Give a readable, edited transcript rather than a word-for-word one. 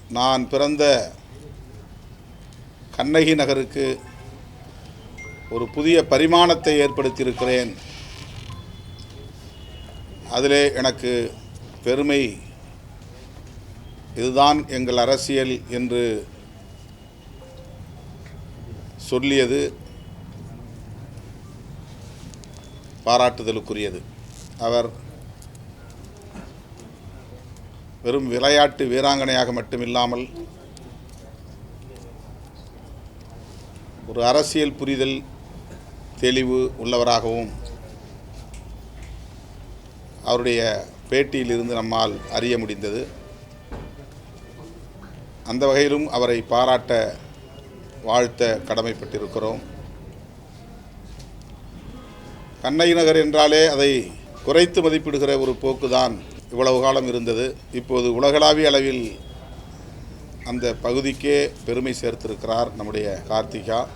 நான் பிறந்த கண்ணகி நகருக்கு ஒரு புதிய பரிமாணத்தை ஏற்படுத்தியிருக்கிறேன். அதிலே எனக்கு பெருமை. இதுதான் எங்கள் அரசியல் என்று சொல்லியது பாராட்டுதலுக்குரியது. அவர் வெறும் விளையாட்டு வீராங்கனையாக மட்டுமில்லாமல் ஒரு அரசியல் புரிதல் தெளிவு உள்ளவராகவும் அவருடைய பேட்டியிலிருந்து நம்மால் அறிய முடிந்தது. அந்த வகையிலும் அவரை பாராட்ட வாழ்த்த கடமைப்பட்டிருக்கிறோம். கண்ணகி நகர் என்றாலே அதை குறைத்து மதிப்பிடுகிற ஒரு போக்குதான் இவ்வளவு காலம் இருந்தது. இப்போது உலகளாவிய அளவில் அந்த பகுதிக்கே பெருமை சேர்த்திருக்கிறார் நம்முடைய கார்த்திகா.